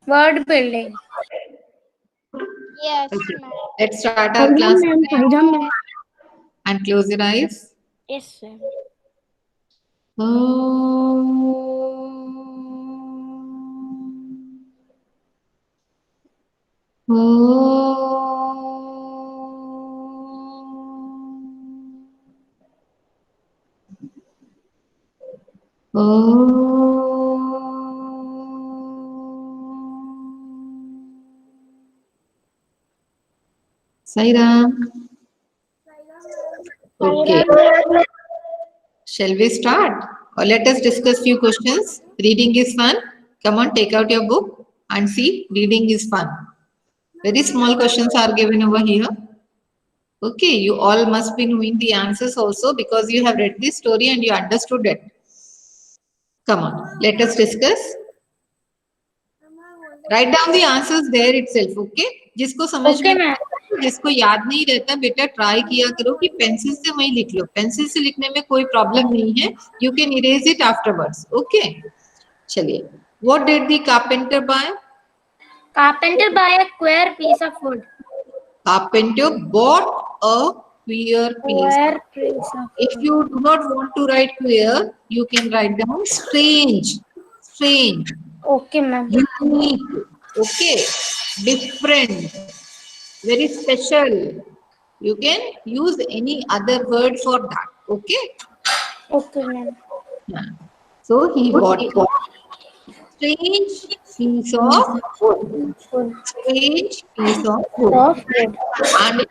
Word building. Yes, Okay. ma'am. Let's start our class and close your eyes. Yes, sir. Sairam. Okay. Shall we start? Or let us discuss few questions. Reading is fun. Come on, take out your book and see. Reading is fun. Very small questions are given over here. Okay, you all must be knowing the answers also because you have read the story and you understood it. Come on, let us discuss. Write down the answers there itself, okay? जिसको समझ में Okay, ma'am. जिसको याद नहीं रहता बेटा try किया करो कि पेंसिल से वही लिख लो. पेंसिल से लिखने में कोई प्रॉब्लम नहीं है. You can erase it afterwards. Okay? चलिए. What did the carpenter buy? Carpenter buy a square piece of wood. Carpenter bought a queer piece. Square piece of If you do not want to write queer, you can write down strange. Strange. Okay, ma'am. Unique. Okay. Different. Very special. You can use any other word for that. Okay. Okay, ma'am. Yeah. So he bought a strange piece of wood. Wood. Strange piece of wood. Of wood. And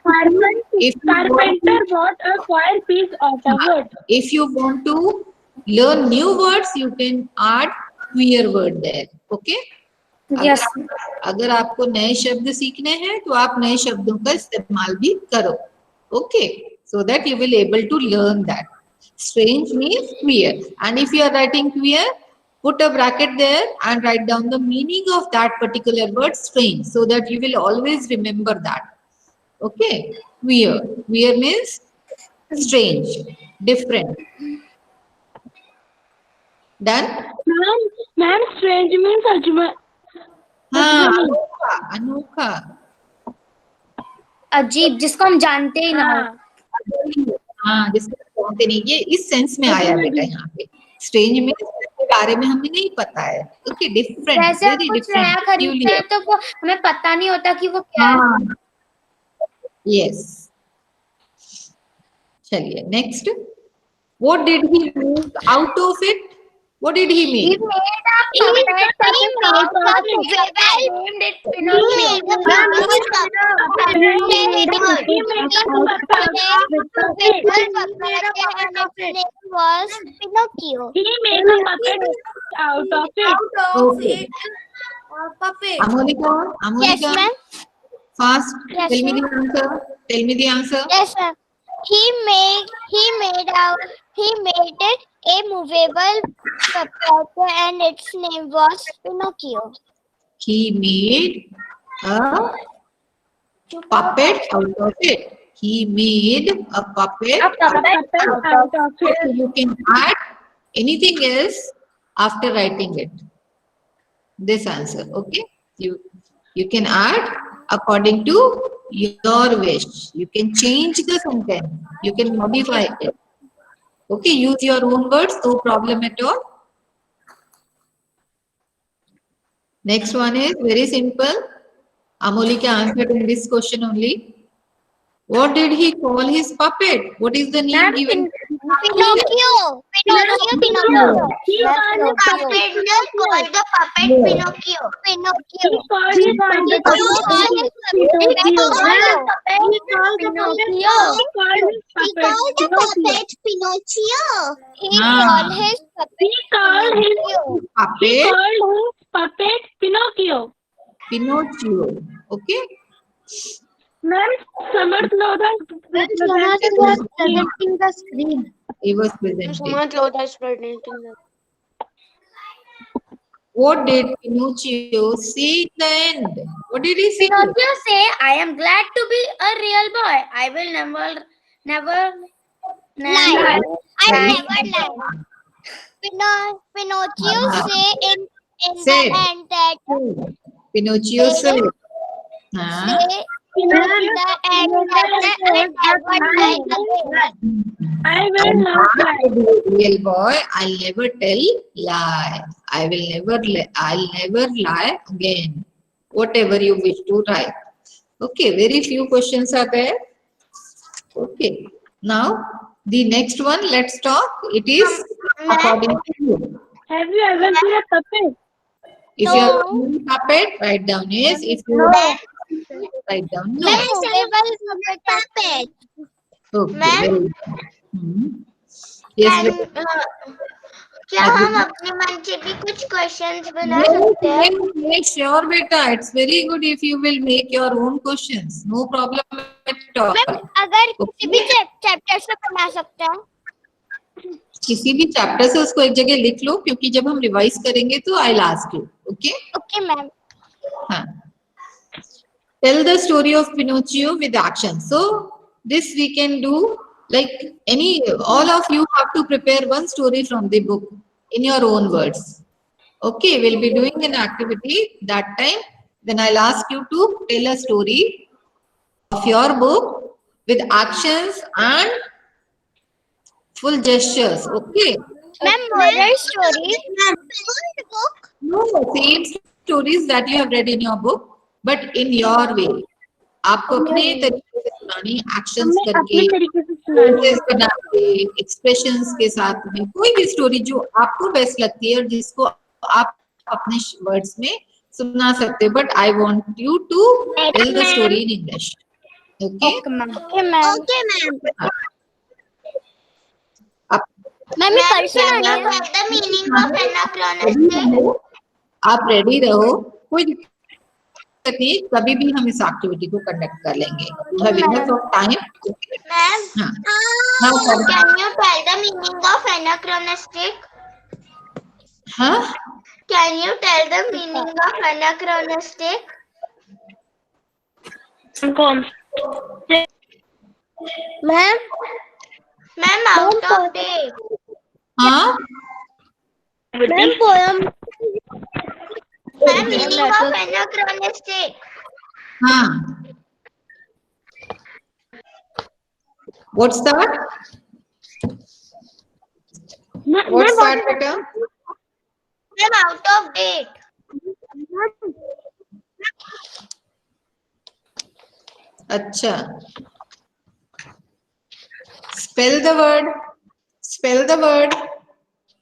if you want Carpenter bought a square piece of a wood. if you want to learn new words, you can add queer word there. Okay. Yes. अगर आपको नए शब्द सीखने हैं तो आप नए शब्दों का इस्तेमाल भी करो. Okay. So that you will able to learn that. Strange means queer. And if you are writing queer, put a bracket there and write down the meaning of that particular word strange so that you will always remember that. Okay. Queer. Queer means strange, different. Done? Ma'am, strange means ajma. हाँ, अनोखा, अनोखा. अजीब, जिसको हम जानते ही ना हो. हाँ, जिसको जानते नहीं. ये इस सेंस में आया बेटा यहाँ पे. स्ट्रेंज में इसके बारे में हमें नहीं पता है. ओके, डिफरेंट, जैसे हम वेरी कुछ नया डिफरेंट. खरीदते हैं तो वो हमें पता नहीं होता कि वो क्या है. हाँ, यस. चलिए next. What did he make out of it? What did he He make? made a puppet such a strong puppet. Named it Pinocchio. Was Pinocchio. He made a puppet out of it. Okay. Amolika, Yes, ma'am. fast. Yes, Tell me ma'am. the answer. Tell me the answer. Yes, ma'am. He made it a movable puppet and its name was Pinocchio. He made a puppet out of it. He made a puppet Out of it. So you can add anything else after writing it. This answer, okay? You can add according to your wish. You can change the sentence. You can modify it. Okay, use your own words, no problem at all. Next one is very simple. Amolika answered in this question only. What did he call his puppet? What is the name given? Pinocchio. Pinocchio. He called the puppet Pinocchio. Pinocchio. He called his puppet Pinocchio. He called his puppet Pinocchio. Pinocchio. Okay. Ma'am, Samarth was presenting the screen. He was presenting. was presenting the What did Pinocchio say in the end? What did he say? Pinocchio say, I am glad to be a real boy. I will never lie. I never lie. Pinocchio say in the end that Pinocchio said. हाँ. Say the end and never lie again. I will not lie. Real boy, I'll never tell lie. I'll never lie again. Whatever you wish to write. Okay, very few questions are there. Okay, now the next one, let's talk. It is according to you. Have you ever seen a puppet? If you are a puppet, write down yes. If you write down no. Movable puppet. Okay, Ma'am? very good. Yes, क्या हम अपने मन से भी कुछ questions बना सकते हैं? Yes, sure, beta. It's very good if you will make your own questions. No problem at all. अगर किसी भी चैप्टर से बना सकते हैं? किसी भी चैप्टर से उसको एक जगह लिख लो, क्योंकि जब हम रिवाइज करेंगे तो I'll ask you. Okay? Okay, ma'am. हाँ. Tell the story of Pinocchio with action. So this we can do like all of you have to prepare one story from the book in your own words. Okay, we'll be doing an activity that time. Then I'll ask you to tell a story of your book with actions and full gestures. Okay. Ma'am, moral story. No, same stories that you have read in your book, but in your way. आपको अपने तरीके से सुनानी, actions करके, phrases बना के, expressions के साथ में, कोई भी स्टोरी जो आपको बेस्ट लगती है और जिसको आप अपने वर्ड्स में सुना सकते हो. But I want you to tell the story in English. Okay Okay, ma'am. मैं कर आप रेडी रहो, कोई दिक्कत नहीं, कभी भी हम इस एक्टिविटी को कंडक्ट कर लेंगे. Time. Can you tell the meaning of anachronistic? हाँ, Can you tell the meaning of anachronistic? Ma'am, out of date. हाँ, Ma'am, meaning of anachronistic. हाँ. What's that? What's that, beta? Ma'am, out of date. अच्छा. Spell the word. Spell the word.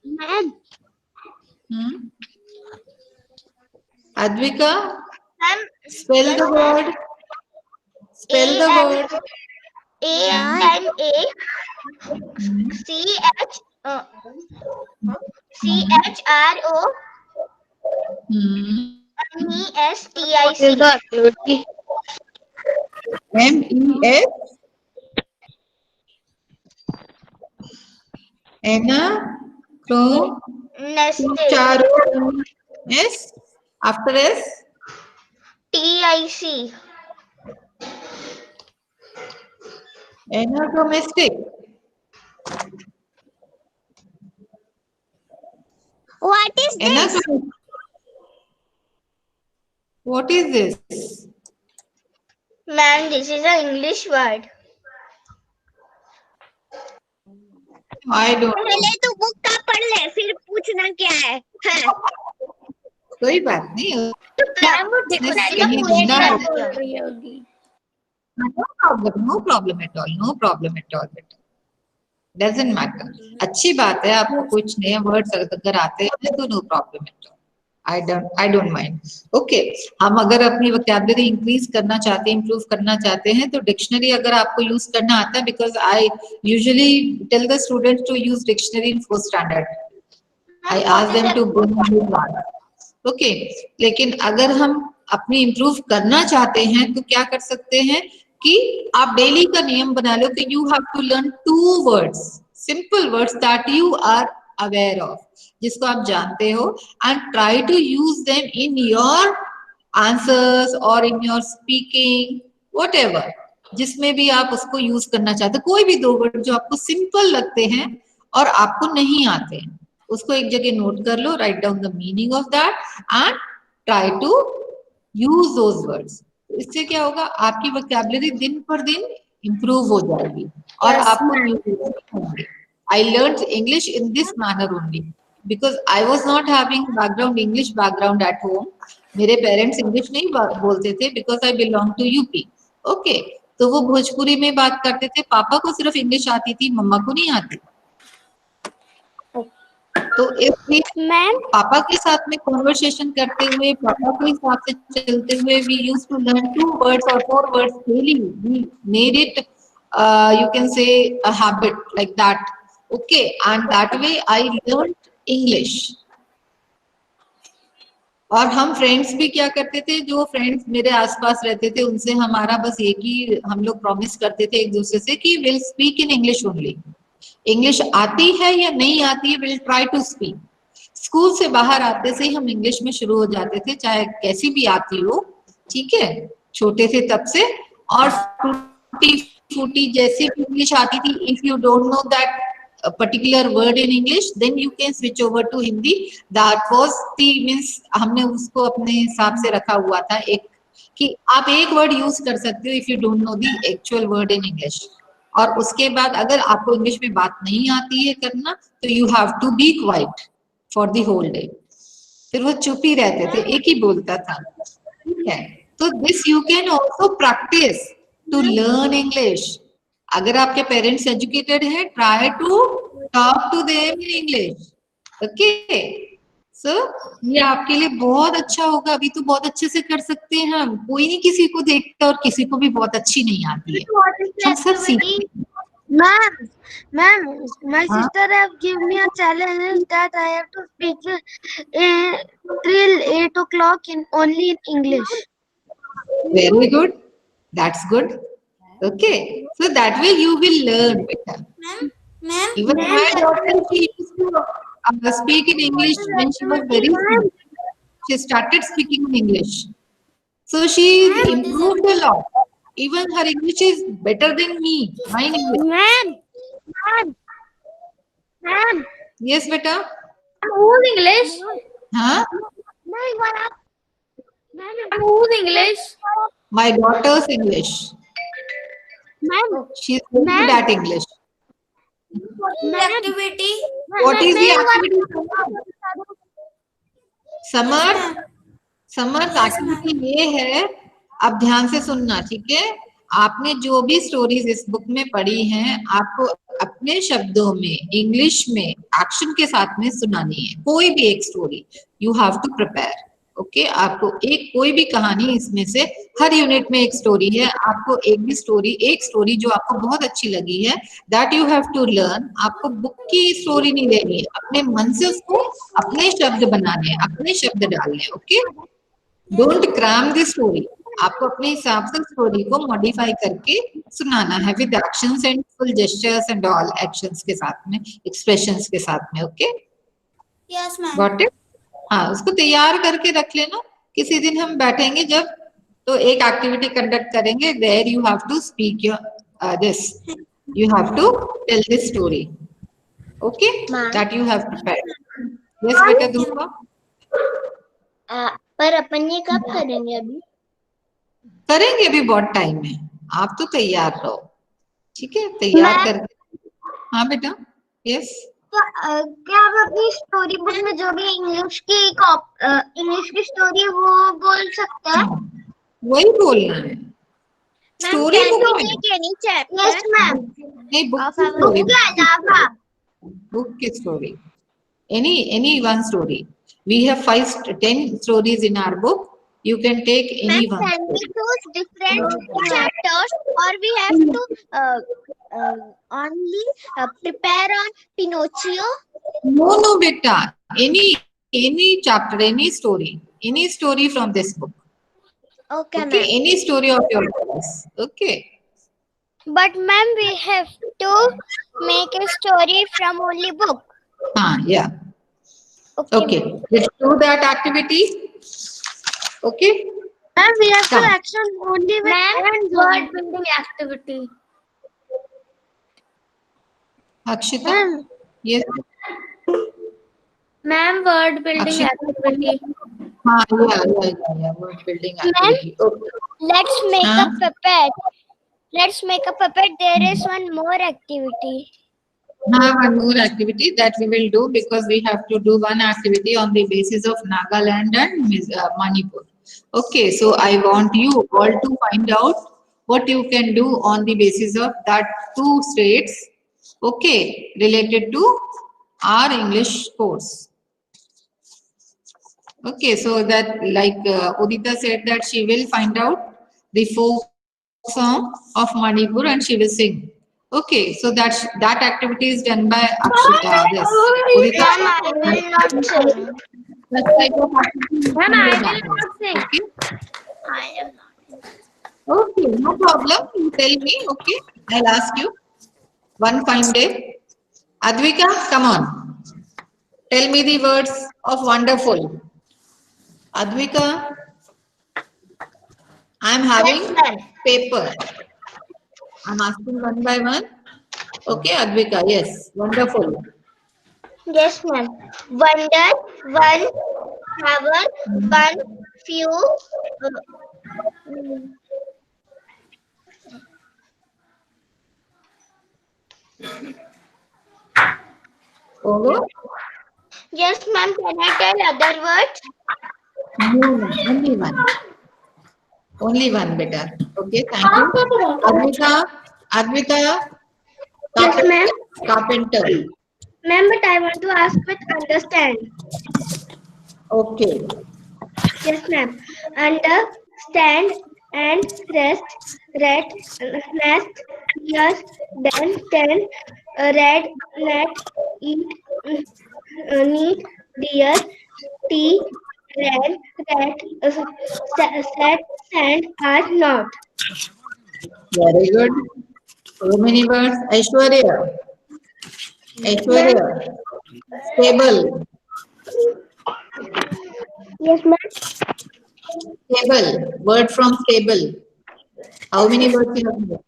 Ma'am, Advika, ma'am, spell the word. Spell the word. A-N-A C-H-R-O M-E-S-T-I-C. M-E-S. S. After S. T-I-C. Anachronistic. What is this? What is this? Ma'am, this is an English word. I don't know. पहले तो book का पढ़ ले, फिर पूछना क्या है? हाँ. कोई बात नहीं. मैम वो डिक्शनरी में No problem at all. No problem at all. Doesn't matter. अच्छी बात है, आपको कुछ नए वर्ड्स अगर आते हैं तो no problem at all. I don't mind. Okay. हम अगर अपनी वोकैबुलरी इंक्रीज करना चाहते हैं, इंप्रूव करना चाहते हैं, तो डिक्शनरी अगर आपको यूज करना आता है, because I usually tell the students to use dictionary in 4th standard. I ask them to bring one. Okay. लेकिन अगर हम अपनी इंप्रूव करना चाहते हैं तो क्या कर सकते हैं कि आप डेली का नियम बना लो कि you have to learn 2 words, simple words that you are aware of, जिसको आप जानते हो, and try to use them in your answers or in your speaking, whatever, जिसमें भी आप उसको यूज करना चाहते हो. कोई भी 2 वर्ड जो आपको सिंपल लगते हैं और आपको नहीं आते हैं, उसको एक जगह नोट कर लो, write down the meaning of that and try to use those words. इससे क्या होगा, आपकी वोकैबुलरी दिन पर दिन इम्प्रूव हो जाएगी और Yes, आपको ma'am. न्यू होंगे। I learn English in this manner only because I was not having background English background at home. मेरे पेरेंट्स इंग्लिश नहीं बोलते थे because I belong to UP. Okay, तो वो भोजपुरी में बात करते थे, पापा को सिर्फ इंग्लिश आती थी, मम्मा को नहीं आती। तो इसलिए मैम पापा के साथ में कॉन्वर्सेशन करते हुए, पापा के हिसाब से चलते हुए, we use to learn 2 words or 4 words daily. We made it, you can say, a habit like that. Okay, and that way I learned English. और हम फ्रेंड्स भी क्या करते थे, जो फ्रेंड्स मेरे आसपास रहते थे उनसे हमारा बस एक ही हम लोग प्रॉमिस करते थे एक दूसरे से कि will speak in English only. English आती है या नहीं आती है, will try to speak. School से बाहर आते से ही हम इंग्लिश में शुरू हो जाते थे, चाहे कैसी भी आती हो, ठीक है, छोटे थे तब से। और टूटी फूटी जैसी भी इंग्लिश आती थी, if you don't know that particular word in English, then you can switch over to Hindi. That was the means, हमने उसको अपने हिसाब से रखा हुआ था एक, कि आप एक वर्ड यूज कर सकते हो if you don't know the actual word in English. और उसके बाद अगर आपको इंग्लिश में बात नहीं आती है करना, तो you have to be quiet for the whole day. फिर वो चुप ही रहते थे, एक ही बोलता था, ठीक है। तो this you can also practise to learn English. अगर आपके पेरेंट्स एजुकेटेड है, try to talk to them in English. Okay, so ये आपके लिए बहुत अच्छा होगा। अभी तो बहुत अच्छे से कर सकते हैं हम, कोई नहीं किसी को देखता, और किसी को भी बहुत अच्छी नहीं आती है, What is the हम सब activity? सीखते Ma'am, ma'am, my हैं। sister have given me a challenge that I have to speak till 8 o'clock in only in English. Very good. That's good. Okay. So that way you will learn better. Ma'am, Even my daughter, she used to speak in English when she was very small. She started speaking in English. So she improved a lot. Even her English is better than me. Mine English. Ma'am Ma'am, Yes, beta. who's English? Huh? Who's English? My daughter's English. Ma'am She's very good at English. activity. What is the activity? Summer, summer activity ये है, अब ध्यान से सुनना, ठीक है। आपने जो भी स्टोरीज इस बुक में पढ़ी हैं, आपको अपने शब्दों में इंग्लिश में एक्शन के साथ में सुनानी है। कोई भी एक story you have to prepare. Okay, आपको एक कोई भी कहानी इसमें से, हर यूनिट में एक स्टोरी है, आपको एक स्टोरी जो आपको बहुत अच्छी लगी है, that you have to learn. आपको बुक की स्टोरी नहीं लेनी है, अपने मन से उसको अपने शब्द बनाने हैं, अपने शब्द डालने हैं। Okay, don't cram the story, आपको अपने हिसाब से स्टोरी को मॉडिफाई करके सुनाना है, with actions and full gestures and all actions के साथ में, एक्सप्रेशंस के साथ में। Okay, Yes, ma'am. Got it. हाँ, उसको तैयार करके रख लेना। किसी दिन हम बैठेंगे जब, तो एक एक्टिविटी कंडक्ट करेंगे, where you have to speak your this, you have to tell this story. Okay, that you have prepared. Yes बेटा, दूसरा पर अपन ये कब करेंगे? अभी करेंगे, अभी बहुत टाइम है, आप तो तैयार रहो, ठीक है, तैयार करके। हाँ बेटा, यस। तो क्या आप अपनी स्टोरी बुक में जो भी इंग्लिश की स्टोरी है वो बोल सकते हैं? वही बोलना है, स्टोरी बुक में। Yes ma'am. नहीं, बुक की स्टोरी, बुक की story, any one story. We have 5-10 stories in our book. You can take any one. Can we choose different chapters, or we have to only prepare on Pinocchio? No, beta. Any chapter, any story from this book. Okay, Okay, any story of your choice. Okay. But ma'am, we have to make a story from only book. Yeah. Okay. Let's do that activity. Okay. Ma'am, we have to Come. action only with hands. Word building activity. Akshita. Ma'am, Yes. Ma'am, word building Akshita? activity. हाँ, yeah. Word building activity. Okay. Let's make Huh? a puppet. Let's make a puppet. There is one more activity. One more activity that we will do, because we have to do one activity on the basis of Nagaland and Manipur. Okay, so I want you all to find out what you can do on the basis of that two states, okay, related to our English course. Okay, so that like Udita said that she will find out the folk song of Manipur and she will sing. Okay, so that activity is done by Akshita. This Udita. Ma'am, I will not sing. That type of activity is Ma'am, done I by will that. not sing. Okay. I am not. Okay, no problem. You tell me. Okay, I'll ask you one fine day. Advika, come on. Tell me the words of wonderful. Advika, I'm having paper. I'm asking one by one. Okay, Advika, yes, wonderful. Yes, ma'am. Wonder, one, heaven, one, few. Over. Yes, ma'am. Can I tell other words? No, only one. Only one, beta. Okay, thank you. Advika, Advika, Yes, ma'am. carpenter. Ma'am, but I want to ask with understand. Okay. Yes, ma'am. Understand and rest, red, nest, yes, then, red, net, eat, need, dear, tea, red, red, set, sand, are not. Very good. So many words. Aishwarya. Aishwarya. Stable. Yes, ma'am. Stable. Word from stable. How many words you have here?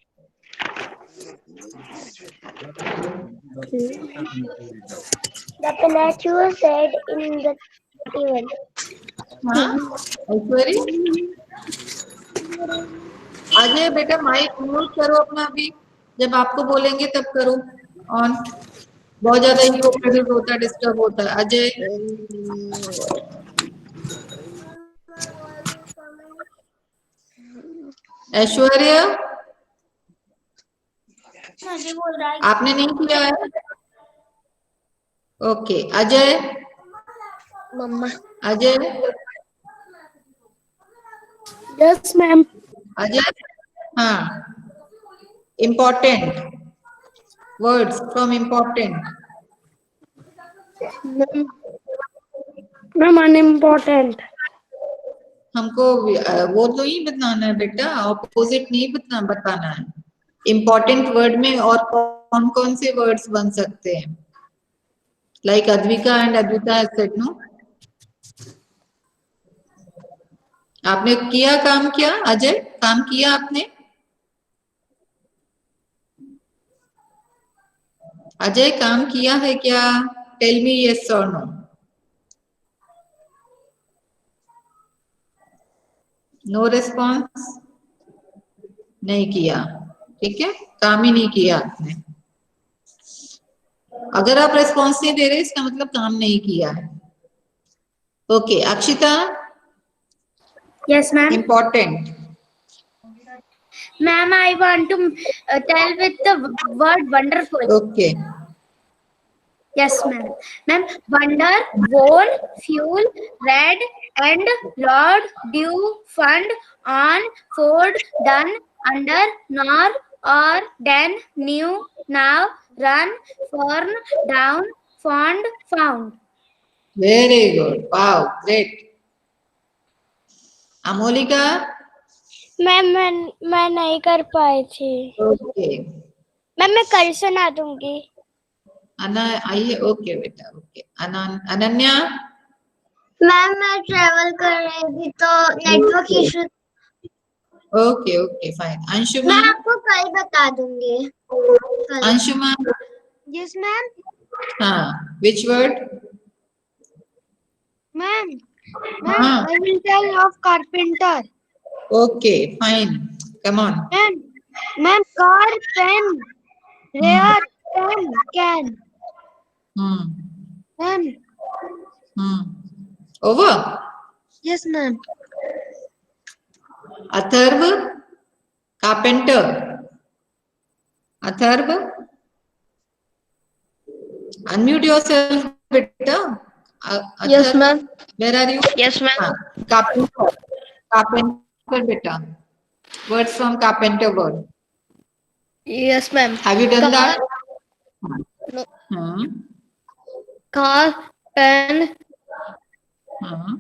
The Pinocchio said in the event. हाँ ऐश्वर्या अजय बेटा mic mute करो अपना अभी जब आपको बोलेंगे तब करो ऑन बहुत ज्यादा इनको प्रेशर होता है डिस्टर्ब होता है अजय ऐश्वर्या मुझे बोल रहा है आपने नहीं किया है okay Ajay Mama. Ajay Yes, ma'am. Ajay हाँ important words from important Ma'am, unimportant. हमको वो तो ही बताना है बेटा ऑपोजिट नहीं बताना है इम्पोर्टेंट वर्ड में और कौन कौन से वर्ड्स बन सकते हैं like Advika and Advita said no आपने किया काम किया अजय काम किया आपने अजय काम किया है क्या टेल मी यस और नो नो रिस्पॉन्स नहीं किया ठीक है काम ही नहीं किया आपने अगर आप रिस्पॉन्स नहीं दे रहे इसका मतलब काम नहीं किया है okay Akshita Yes, ma'am. Important Ma'am, I want to tell with the word wonderful. Okay Yes, ma'am. Ma'am, wonder, won, fuel, red, end, lord, due, fund, on, forward, done, under, nor, or, then, new, now, run, forn, down, fond, found. Very good wow great Amolika ma'am मैं नहीं कर पाई थी okay ma'am मैं कल सुना दूंगी अना आइए ओके बेटा ओके अनन्या मैम मैं ट्रेवल कर रही थी तो network issue okay okay fine Anshuma मैं आपको कल बता दूंगी अंशुमा यस मैम हाँ विच वर्ड Ma'am, हाँ. I will tell of carpenter. Okay, fine. Come on. Ma'am, car, pen, rare, pen, can. Hmm. Ma'am, Hmm. Over. yes, ma'am. Atharva, carpenter. Atharva, unmute yourself, beta. Yes, Atharva, ma'am. where are you? Yes, ma'am. Carpenter. Carpenter, beta. Words from carpenter word. Yes, ma'am. Have you done that? No. Hmm. Car, pen, Hmm.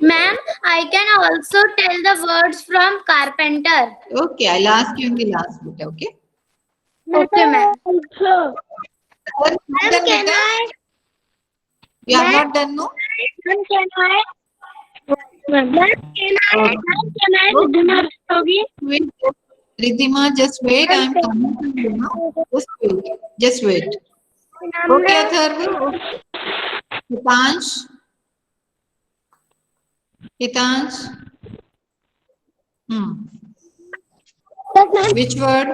ma'am. I can also tell the words from carpenter. Okay, I'll ask you in the last bit. Okay. Okay, ma'am. Ma'am, Can I? you have not done, no? Ma'am, can I? Ma'am. Can I Riddhima Rastogi? Wait, Riddhima, just wait. I'm coming to you now. Just wait. Just wait. Okay, Atharva. Hitansh. Hitansh. Hmm. Which word?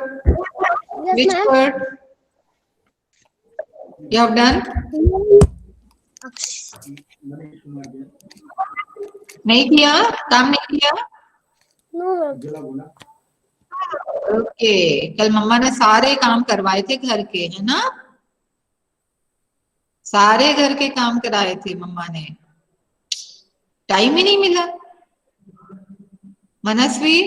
Which word? You have done? नहीं किया? काम नहीं किया? Okay, कल मम्मा ने सारे काम करवाए थे घर के, है ना? सारे घर के काम कराए थे मम्मा ने. टाइम ही नहीं मिला. मनस्वी,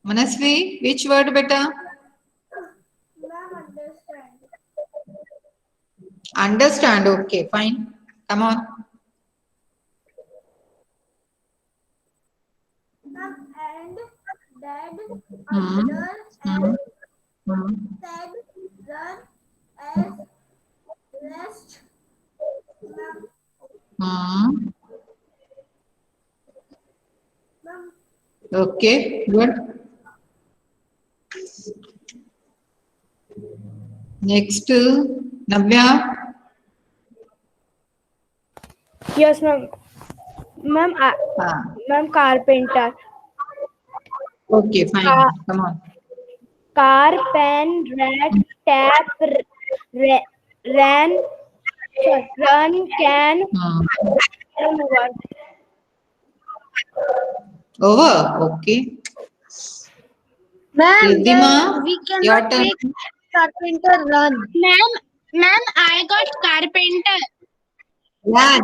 मनस्वी, which word बेटा? Understand. Okay, fine. Come on. And dad Hmm. Hmm. Hmm. said run as rest. Hmm. Okay, good. Next, Navya. Yes, ma'am. Ma'am, ma'am, carpenter. Okay, fine. Come on. Car, pen, rat, tap, ran, run, can. Hmm. Over. Over. Okay. Ma'am, Riddhima, we your cannot turn. make carpenter run. Ma'am, I got carpenter. Ran.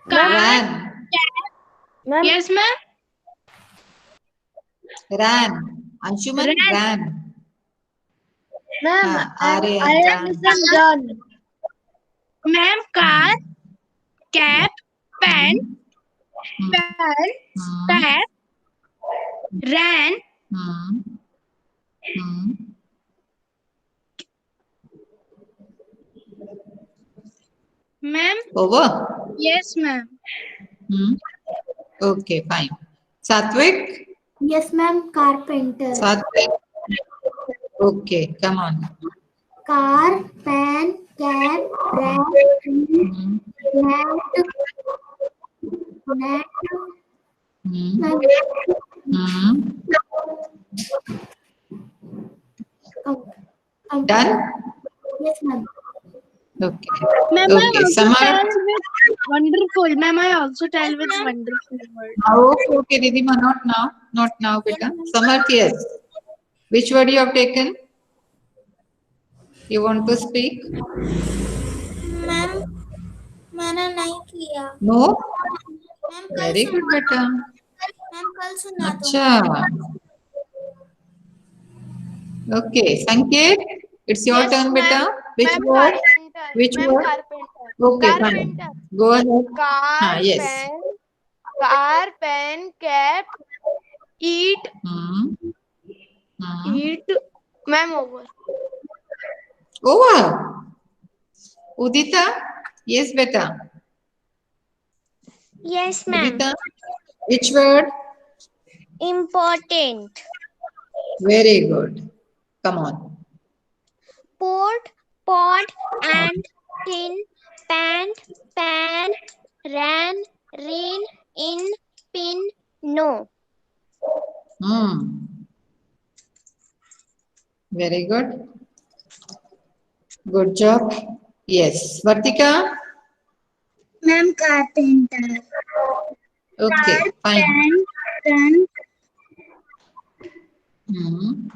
Car. Ran. Ma'am, Yes, ma'am. Ran. Anshuman, ran. ma'am, हाँ, I ran. am listening run. Ma'am, car, cap, pen, Hmm. pen, Hmm. tap, ran. Hmm. Hmm. Ma'am, Over. yes, ma'am. Hmm. Okay, fine. Satvik. Yes, ma'am. Carpenter. Satvik. Okay, come on. Car, pen, cap, rat, Hmm. net, Hmm. net, Hmm. Done? yes, ma'am. Okay. Ma'am, Okay, Samar. with wonderful. Ma'am, I also tell with wonderful word. Okay, okay, Ridhima, not now. Not now, beta. Samar, yes. Which word you have taken? You want to speak? Ma'am मैंने नहीं किया No? Ma'am कल Very good, beta. Ma'am कल सुना तो Acha. Okay, Sanket, it's your Yes, turn, beta. ma'am. Which Ma'am, word? carpenter. Which Ma'am, word? carpenter. Okay, Carpenter. fine. Go ahead. Car, Yes. pen, car, pen, cap, eat, Hmm. Hmm. eat. Ma'am, over. Over. Udita, yes beta. Yes, ma'am. Udita, which word? Important. Very good. Come on. Port, pod, and tin, pan, pan, ran, rain, in, pin, no. Hmm. Very good. Good job. Yes. Vartika? Ma'am, carpenter. Okay, fine. Pen, Hmm.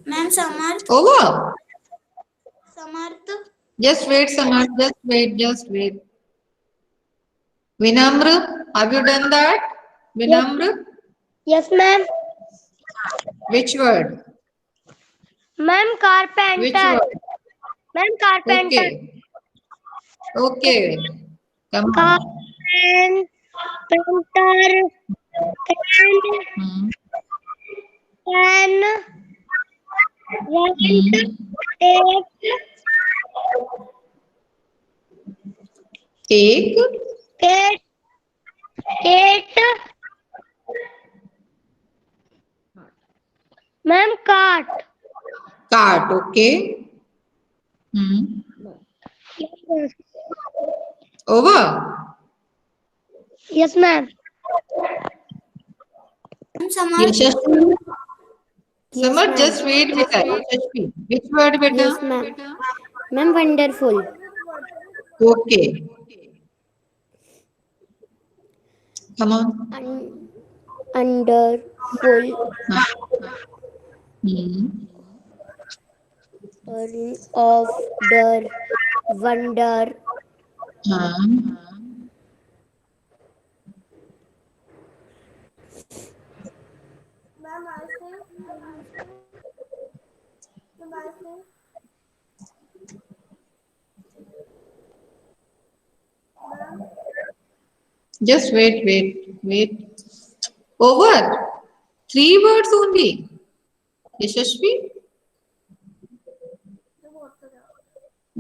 Ma'am, Samarth. Over. Samarth. Just wait, Samar. Just wait. Vinamra, have you done that? Vinamra? yes, ma'am. Which word? Ma'am, Which carpenter. word? Ma'am, carpenter. Okay. Okay. Come on. Carpenter. Hmm. Can, want, Hmm. take, Take. Kate. Ma'am, cart. Cart. Okay. Hmm. Over. Yes, ma'am. Ma'am, Samarth. Yashasvi. Samar, ma'am. just wait, beta. Yashasvi. Which word, beta? Yes, ma'am. Ma'am, wonderful. Okay. Come on. Under, full, Hmm. of, der, wonder, Hmm. Just wait. Over. 3 words only. यशस्वी,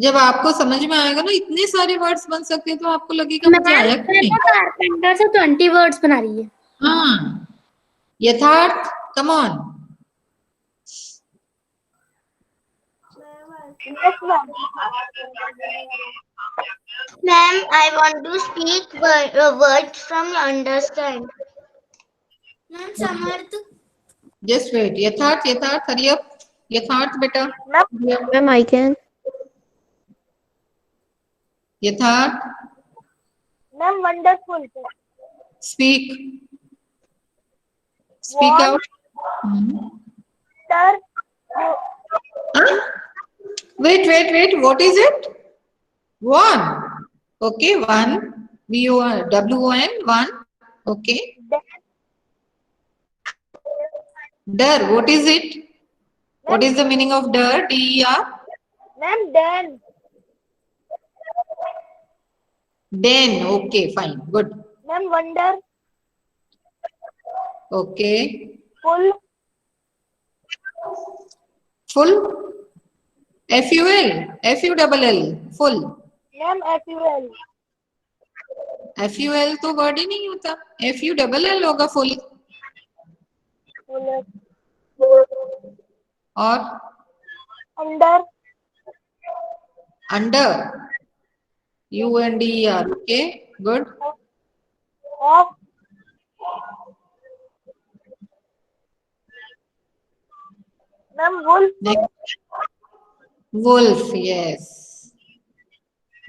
जब आपको समझ में आएगा ना इतने सारे words बन सकते हैं तो आपको लगेगा मुझे आया क्यों नहीं। कारपेंटर से 20 वर्ड्स बना रही है। हाँ, यथार्थ, come on. Ma'am, I want to speak words from understand. Ma'am, Samarth. Just wait, Yatharth, hurry up, यथार्थ बेटा। Ma'am, I can. Yatharth, Ma'am, wonderful. Speak out. Sir, wait, what is it? One, okay, one, WON, one, okay. डर, what is it? What is the meaning of DER? DER? ma'am, then. Den. Okay, fine. Good. Ma'am, wonder. Okay. Full. Full. FUL. FULL. Full. Ma'am, FUL. FUL तो word ही नहीं होता, FULL होगा full. Full. और Under. Under, UNDER. Okay, good. Of. Ma'am, wolf. Next. Wolf. Yes.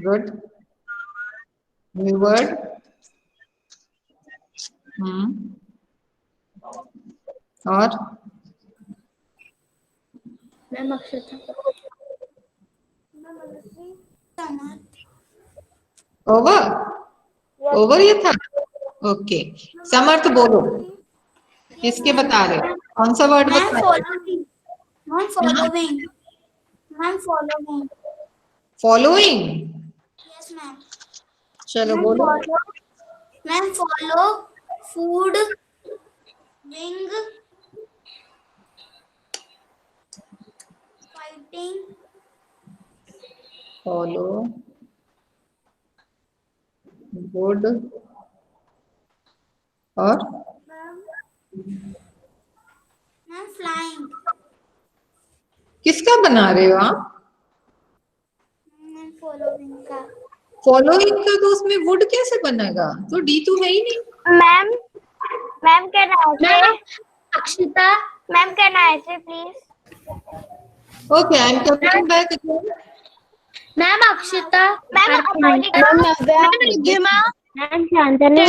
Good. New word. और ma'am अक्षता। Samarth. Over, over ये था। Okay, समर्थ बोलो, किसके बता रहे हो? कौन सा वर्ड Ma'am, बता रहे हो? following. Ma'am, following. Ma'am, following. Following. Yes, ma'am. चलो बोलो। Ma'am, follow. Food. Wing. Fighting. follow, would, और Ma'am, flying. किसका बना रहे हो आप? Ma'am, following का. फॉलोइंग का तो उसमें वुड कैसे बनेगा? तो डी तो है ही नहीं. Ma'am, can I say? Akshita. Ma'am, can I say, please? Okay, I am coming back again. Ma'am, Akshita. Ma'am, Monica. Ma'am, Shantanu.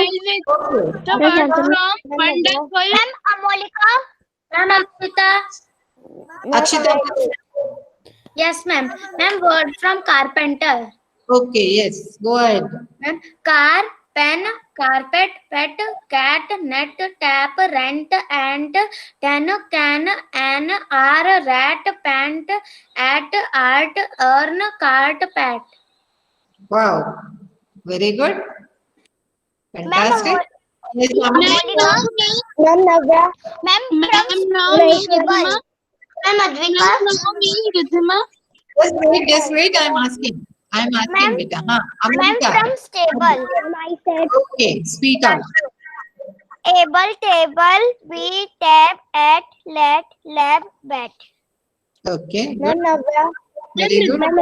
Wonderful. Ma'am, Amolika. Ma'am, Akshita. Akshita. Yes, ma'am. Ma'am, word from carpenter. Okay, yes, go ahead. Ma'am, car, pen, carpet, pet, cat, net, tap, rent, ant, ten, can, an, r, rat, pant, at, art, earn, cart, pat. Wow, very good. Fantastic. Yes, Ma'am, Navya. Ma'am, Ma'am, Advika. Just wait, I am asking. I am asking, Ma'am, beta. हाँ, Ma'am, Amrita. from stable. Okay, speak out. Able, table, we, tap, at, let, lab, bat. Okay, Ma'am, good. Navya. Very good. Ma'am,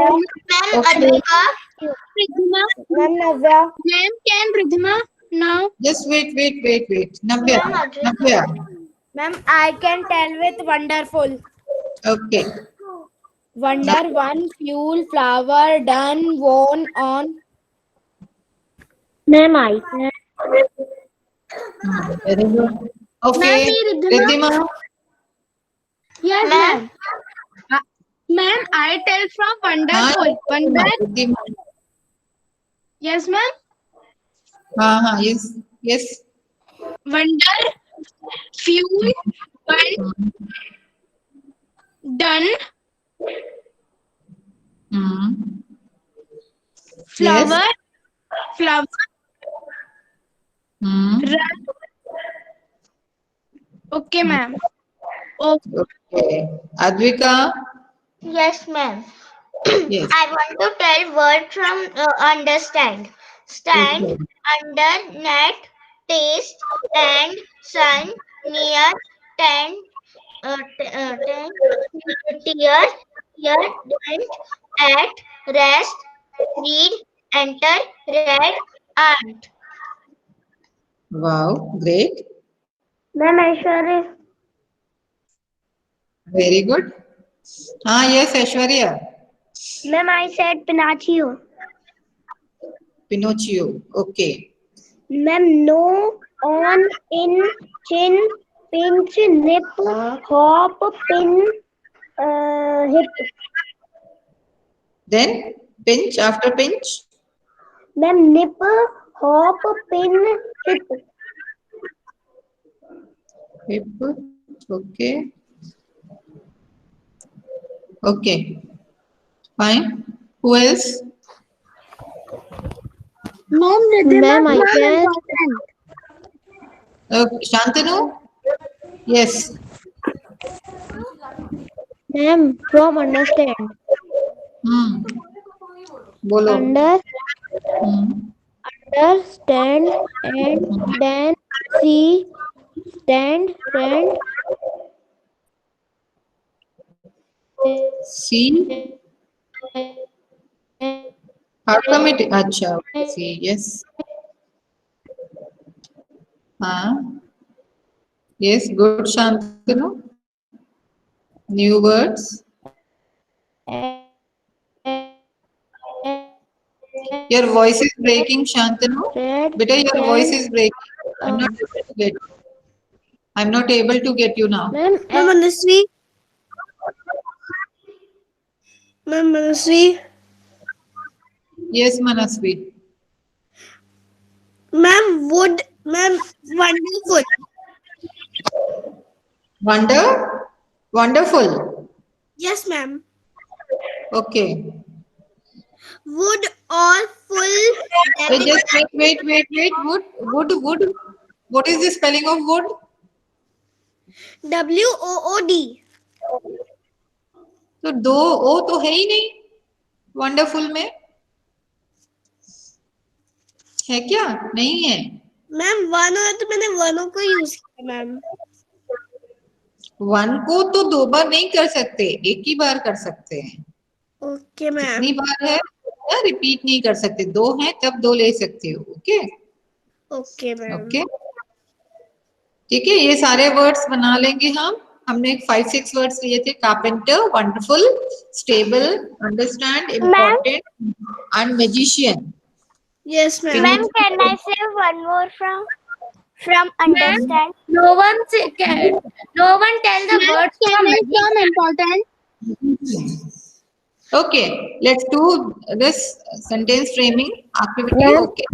Okay. Advika. Ma'am, Navya. Ma'am, can Ridhima now? Just wait. Navya. Ma'am, Advika. Navya. Ma'am, I can tell with wonderful. Okay. Wonder, one, fuel, flower, done, worn, on. Ma'am, I. Very good. Okay. Riddhima. Yes, Ma'am. Ma'am, I tell from हाँ, wonderful. Wonder. Riddhima. Yes, ma'am. हाँ, yes, yes. Wonder, fuel, one, done, flower, flower, run. Okay, ma'am. Okay. Advika. Yes, ma'am. Yes. I want to tell word from understand. Stand, Okay. under, net, taste, and sun, near, tent, tear, dent, at, rest, read, enter, read, aunt. Wow, great. Ma'am, Aishwarya. Very good. Yes, Aishwarya. Ma'am, I said Pinocchio. Pinocchio. Okay. Ma'am, no, on, in, chin, pinch, nip, hop, pin, hip. Then pinch after pinch. Ma'am, nip, hop, pin, hip. Hip. Okay. Okay. Fine. Who else? Ma'am, I can. Shantanu? Yes. Ma'am, from understand. Bolo. Understand, and then see, stand, See. How come it? Acha. See. Yes. Yes. Good, Shantanu. New words. Your voice is breaking, Shantanu. Beta, your voice is breaking. I'm not able to get you. I'm not able to get you now. Ma'am, Manasvi. Ma'am, Manasvi. Yes, Manasvi. Ma'am, wood. Ma'am, wonderful. Wonderful. Yes, ma'am. Okay. Wood or full. Just wait. Wood. What is the spelling of wood? WOOD. तो दो ओ तो है ही नहीं. Wonderful में है क्या? नहीं है? मैम वन है तो मैंने वनों को यूज किया मैम। वन को तो 2 बार नहीं कर सकते, एक ही बार कर सकते हैं। Okay ma'am. कितनी बार है रिपीट नहीं कर सकते, 2 हैं तब 2 ले सकते हो। Okay okay ma'am. ओके ठीक है, ये सारे वर्ड्स बना लेंगे हम। हमने 5-6 वर्ड्स लिए थे, carpenter, wonderful, stable, understand, important and magician. Yes ma'am. Ma'am, can I say one more from understand? No one tell the words from important. Okay, let's do this sentence framing activity. Ma'am. Okay,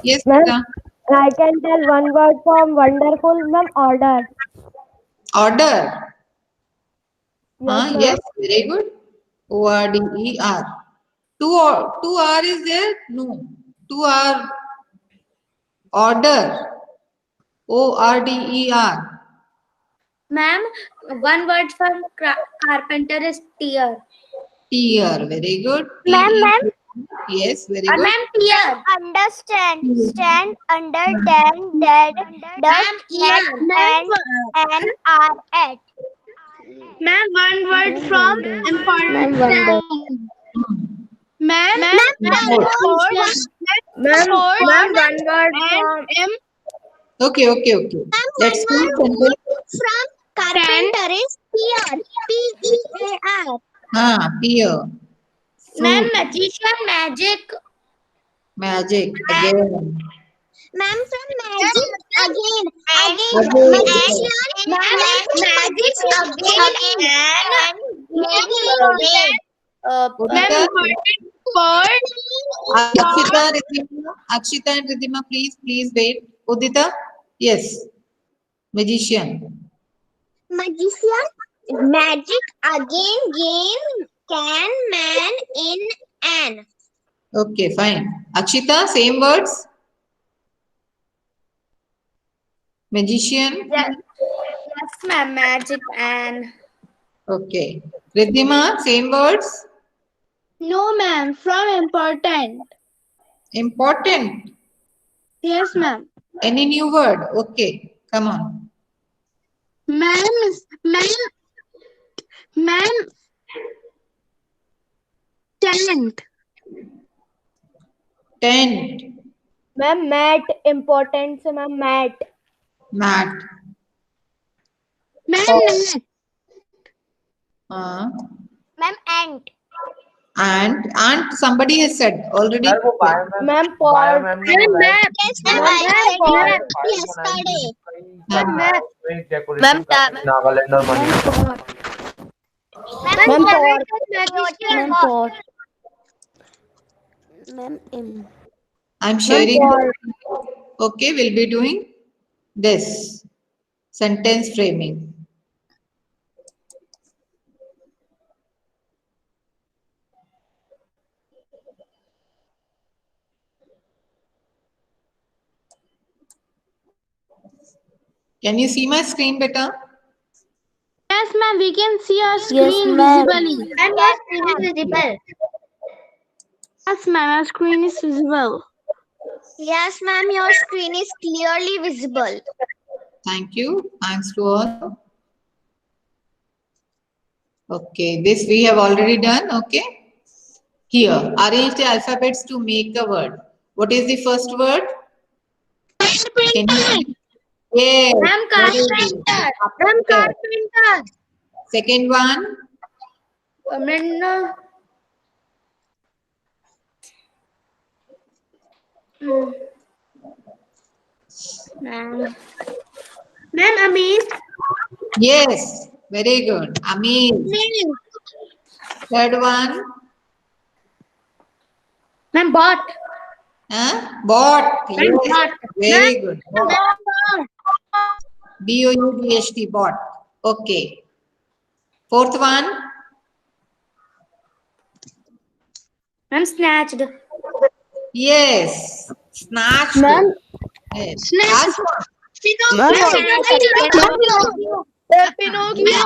yes Ma'am. beta. I can tell one word from wonderful, ma'am. Order. Order. Yes, Yes, very good. ORDER. Two R is there? No. 2 R. Order. ORDER. Ma'am, one word from carpenter is tear. Tear. Very good. Ma'am, TER. Yes, very good. Ma'am, tear. Understand, stand, under, dan, dad, Ma'am, net, ear. and are at. Ma'am, one word from important. Ma'am, one word from. Okay. Let's do sentence. From carpenter is pear. P-E-A-R. Tear. Ma'am, magician, magic. Magic. Again. Ma'am, from magic again. Again. Magician. Magic again. Udita, Word. Akshita and Ridhima, please wait. Udita, yes. Magician. Magician. Magic again. Gain. Can. Man. In. An. Okay, fine. Akshita, same words. Magician. Yes, ma'am, magic and. Okay. Ridhima, same words. No, ma'am. From important. Important. Yes, ma'am. Any new word? Okay, come on. Ma'am. Tent. Tent. Ma'am, mat. Important, so ma'am, mat. Mat. Ma'am, Ma'am, ant. And somebody has said already. Ma'am, pot. Yes, ma'am. I said yesterday. Ma'am, Nagaland or Manipur. Ma'am, pot. Magician. pot. I'm sharing. Okay, we'll be doing this sentence framing. Can you see my screen better? Yes, ma'am. We can see our screen visibly. Ma'am, your screen is visible. Yes, ma'am. Our screen is visible. Yes, ma'am. Your screen is clearly visible. Thank you. Thanks to all. Okay, this we have already done. Okay. Here, arrange the alphabets to make a word. What is the first word? Can you see? Yes. Ma'am, carpenter. Ma'am, carpenter. Second one. Ma'am, Amin. Yes. Very good. Amin. Third one. Ma'am, bot. Bot. Yes. Bot. Very good. Bot. B-O-U-D-H-T. Bot. Okay. Fourth one. Ma'am, snatched. Yes. Snatched. Ma'am. Yes. Snatched. Last one. Pinocchio.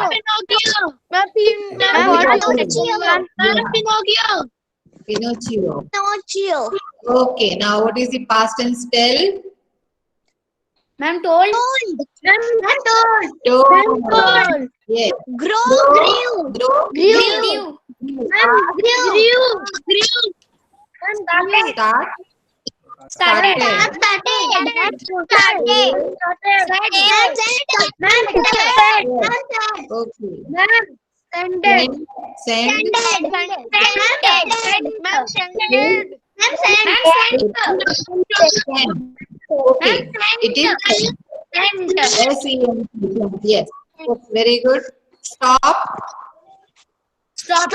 Pinocchio. Pinocchio. Okay, now what is the past tense? Tell. Ma'am, told. Told. Yes. Grow. Grew. Grew. Start. Started. Okay. Send Send. Send. Okay. It is SENT. Yes. Very good. Stop. Stop.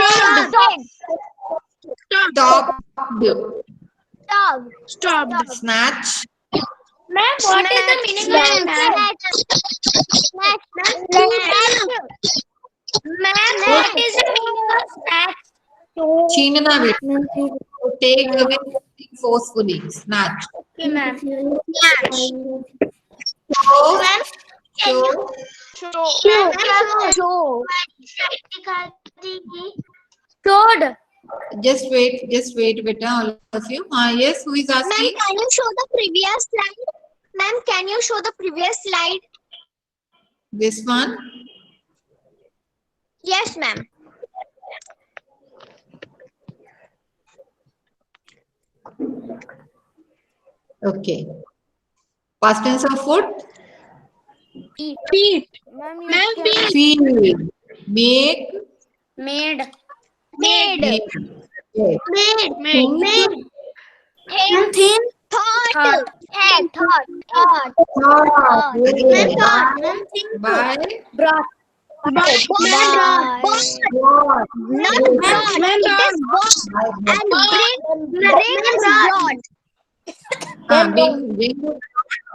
Snatch. Ma'am, what is the meaning of snatch? Ma'am, what is the meaning of snatch? Chinna. To take away something forcefully. Snatch. Okay, ma'am. Showed. Just wait, beta, all of you. Yes, who is Ma'am, asking? can you show the previous slide? Ma'am, can you show the previous slide? This one. Yes, ma'am. Okay. Past tense of foot. Feet. Feel. Make. Made. Yes. Think. Thought. Thought. Yes. By. Brought. Not brought. It is bought. And bring is brought. Bring.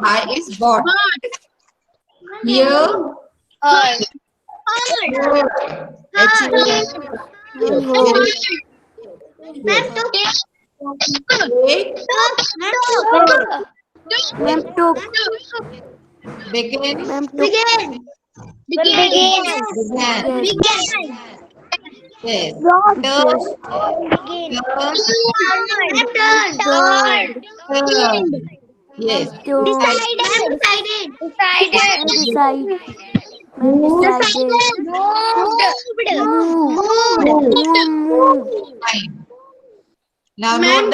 By is bought. Here. Heard. Begin. Began. Yes. Turn. Yes. Fine. Now note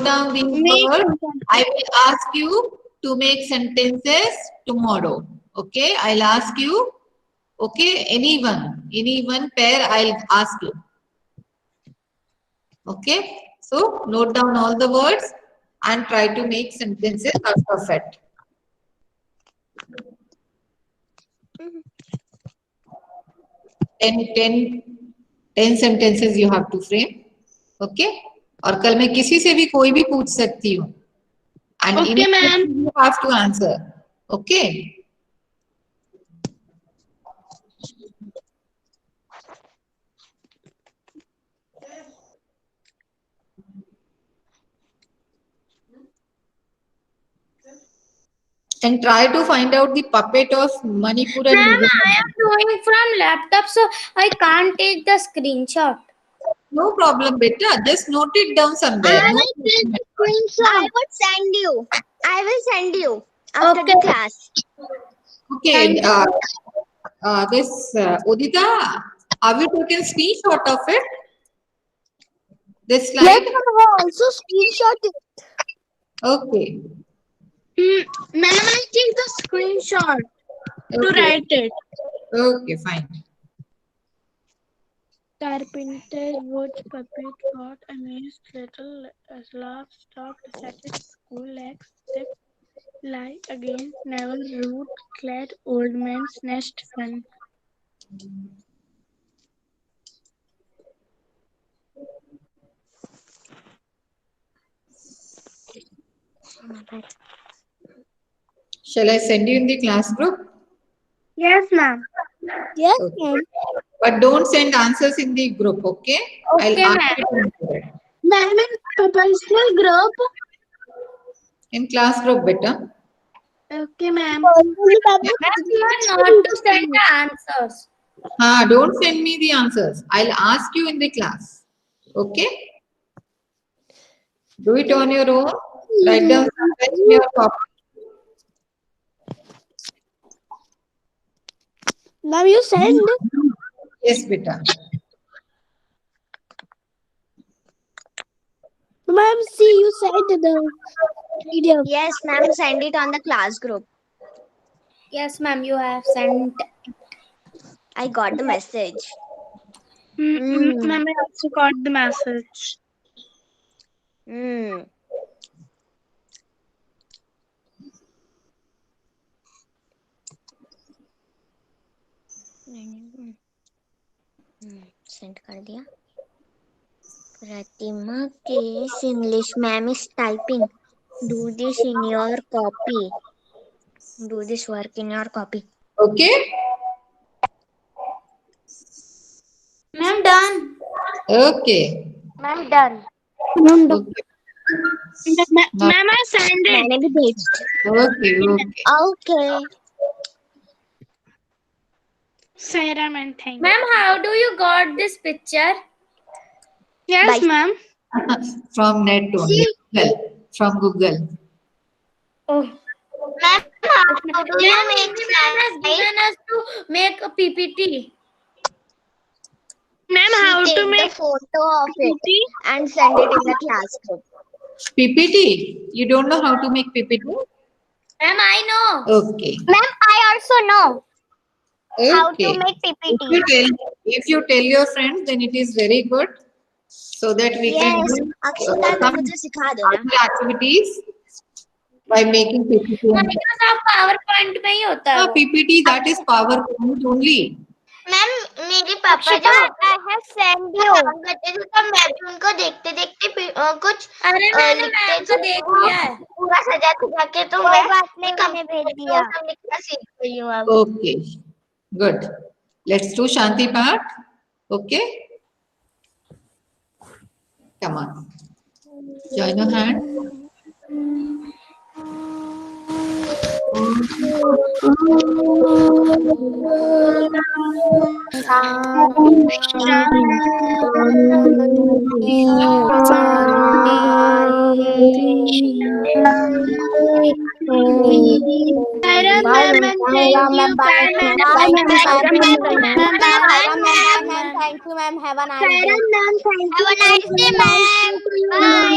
down these words. I will ask you to make sentences tomorrow. Okay, I'll ask you. Okay, anyone pair, I'll ask you. Okay, so note down all the words and try to make sentences out of it. Ten sentences you have to frame. Okay, और कल मैं किसी से भी कोई भी पूछ सकती हूँ. And Okay, ma'am. you have to answer. Okay. And try to find out the puppet of Manipur and Ma'am, Mizoram. I am doing from laptop, so I can't take the screenshot. No problem, beta. Just note it down somewhere. I No will take problem. I would send you. I will send you after the Okay. class. Okay. This Udita, have you taken screenshot of it? This slide. Also screenshot it. Okay. Ma'am, I take the screenshot to Okay. write it. Okay, fine. Carpenter wood puppet got amazed little laugh stopped settled school legs step lie against never root clad old man's nest fun. Shall I send you in the class group? Yes, ma'am. Yes, Okay. But don't send answers in the group, okay? Okay, I'll ma'am. ask you to answer it. Ma'am, in personal group. In class group, beta. Okay, ma'am. Ma'am, you are not to send the answers. Don't send me the answers. I'll ask you in the class. Okay? Do it on your own. Write down somewhere in your copy. Ma'am, you send. Yes, beta. Ma'am, see, you sent the video. Yes, ma'am, send it on the class group. Yes, ma'am, you have sent. I got the message. Ma'am, I also got the message. Hmm. Send कर दिया. प्रतिमा case English ma'am is typing. Do this in your copy. Do this work in your copy. Okay? Ma'am, done. Okay. Ma'am, done. Okay. Now- Ma'am, I sent it. मैंने भी भेज. Okay, okay. Okay. Sarah, ma'am, thank you. Ma'am, how do you got this picture? Yes, Bye. ma'am. From net only. Google. From Google. Oh. Ma'am, how do you Ma'am, make ma'am has slide? given us to make a PPT. Ma'am, She how to take the make photo of it PPT? and send it in the class group. PPT. You don't know how to make PPT? Ma'am, I know. Okay. Ma'am, I also know how to Okay. make PPT. If you tell your friends, then it is very good. So that we can Yes, do Akshata some मुझे सिखा दो ना. other activities by making PPT. Microsoft PowerPoint में ही होता है वो. PPT, that is PowerPoint only. Ma'am मेरे पापा Akshita, जब I have sent you. काम करते थे तब मैं भी उनको देखते देखते कुछ अरे मैंने लिखते मैम को थे देख लिया है. पूरा सजा सजा के तो कोई मैं बात नहीं, कम मैंने भेज दिया. सब लिखना सीख गई हूँ अब. Okay. Good. Let's do Shanti part. Okay. Come on. Join your hand. Sarah, ma'am, and thank you. Bye, ma'am. Bye, ma'am. Sarah, ma'am, Bye, thank ma'am. you. Bye, ma'am. Thank you, ma'am. Have a nice day. Have a nice day, ma'am. Bye.